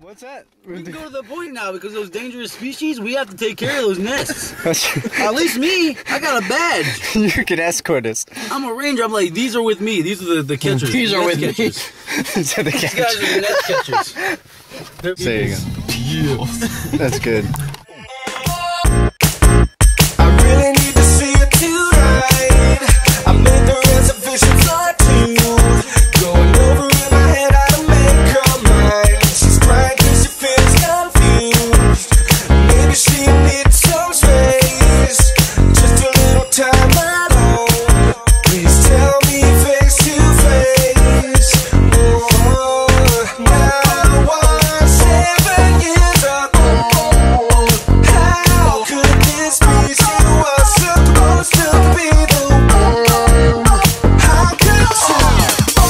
What's that? We can go to the point now because those dangerous species, we have to take care of those nests. At least me, I got a badge. You can escort us. I'm a ranger. I'm like, these are with me. These are the catchers. These are with catchers. me. These are the These guys are the net catchers. There you go. That's good. I really need to see it tonight. I made the reservations on two. Going over in my head how to make her mine. She's crying cause she feels confused. Maybe she needs some space. Just a little time alone. Please tell me face to face. Oh, now I'm 7 years old. How could this be? She was supposed to be the one. How could you? Oh,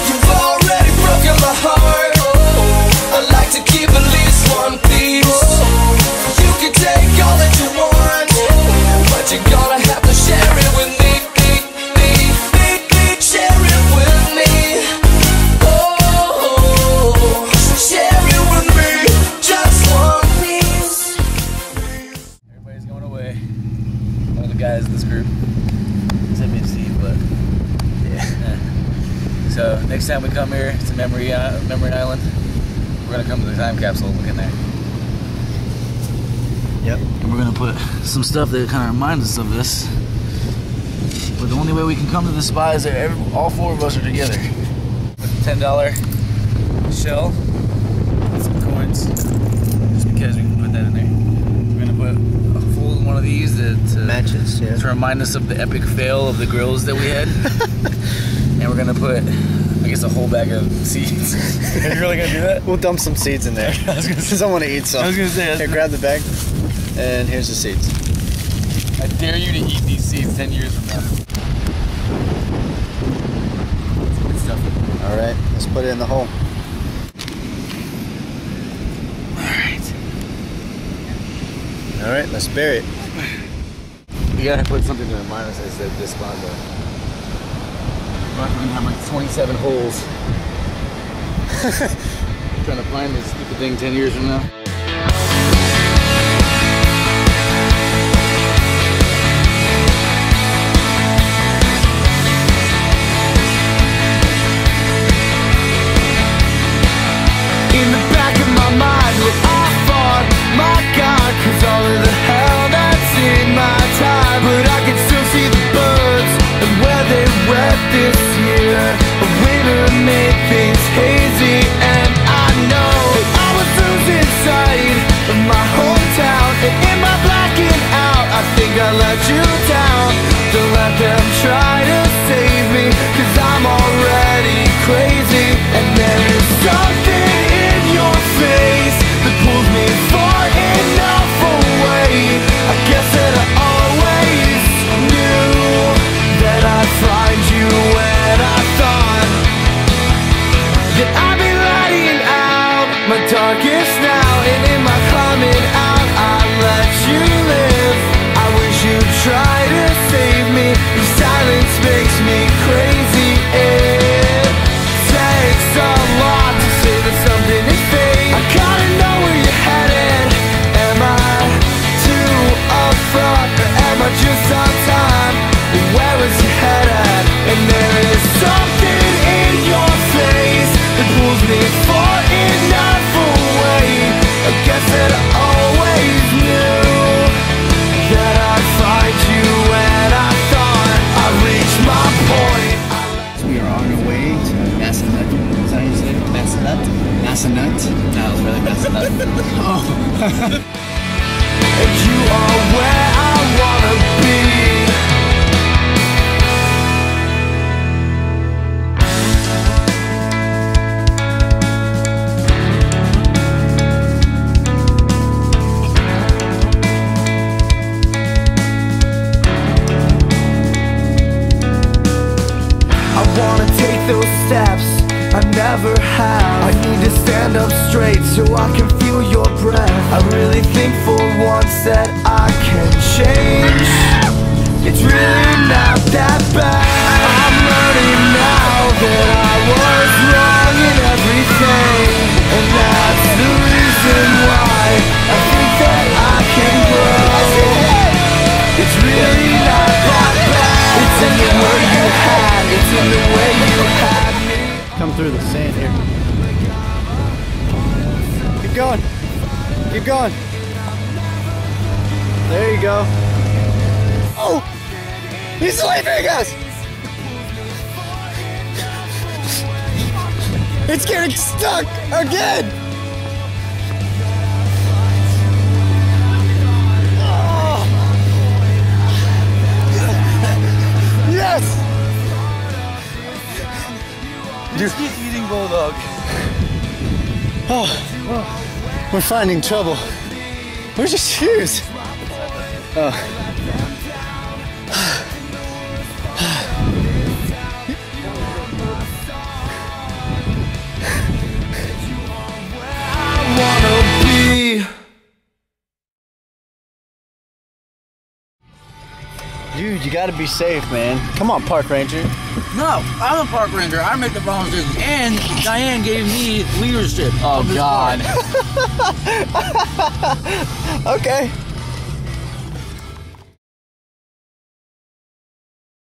you've already broken my heart. I'd like to keep at least one piece. You can take all that you want, but you're gonna have to share it with me. Share it with me. Oh, share it with me. Just one piece. Everybody's going away. One of the guys in this group. Except me and Steve, but yeah. So next time we come here to Memory Island, we're gonna come to the time capsule. Look in there. Yep. And we're gonna put some stuff that kind of reminds us of this. But the only way we can come to this spot is that all 4 of us are together. With a $10 shell, and some coins, just because we can put that in there. We're gonna put a full one of these to Matches, yeah. to remind us of the epic fail of the grills that we had. And we're gonna put, I guess, a whole bag of seeds. Are you really gonna do that? We'll dump some seeds in there. I was gonna say. Because I want to eat some. I was gonna say. Here, grab the bag. And here's the seeds. I dare you to eat these seeds 10 years from now. Good stuff. Alright, let's put it in the hole. Alright, let's bury it. You gotta put something to remind us that said this spot though. We're gonna have like 27 holes. Trying to find this stupid thing 10 years from now. In the back of my mind, what I thought, my God, cause all of the hell that's in my time. But I can still see the birds and where they went this year. A winter made things hazy, and I know I was losing sight of my hometown. And in my blacking out, I think I let you down. Don't let them try to save me, cause I'm already crazy. And there is something in your face that pulls me far enough away. I guess that I always knew that I'd find you when I thought that I'd be letting out my darkest now. And in my coming out, I let you live. I wish you'd try to save me. Your silence makes me crazy. It takes a lot to say that something is fake. I gotta know where you're headed. Am I too upfront or am I just on time? Where was your head at? And there is something in your face that pulls me far enough away. I guess that I always knew that I'd find you when I thought I reached my point. We are on our way to Massanutt. Is that how you say it? Massanutt? Massanutt? No, it was really messing up. Oh. And you are where I wanna be. I wanna take those steps I never have. I need to stand up straight so I can feel your breath. I really think for once that I can change. It's really not that bad. I'm learning now that I was wrong in everything, and that Keep going. Keep going. There you go. Oh! He's leaving us! It's getting stuck again! Oh. Yes! Just keep eating Bulldog. Oh, we're finding trouble. Where's your shoes? Oh. Dude, you gotta be safe, man. Come on, park ranger. No, I'm a park ranger. I make the wrong decisions. And Diane gave me leadership. Oh, God. Okay.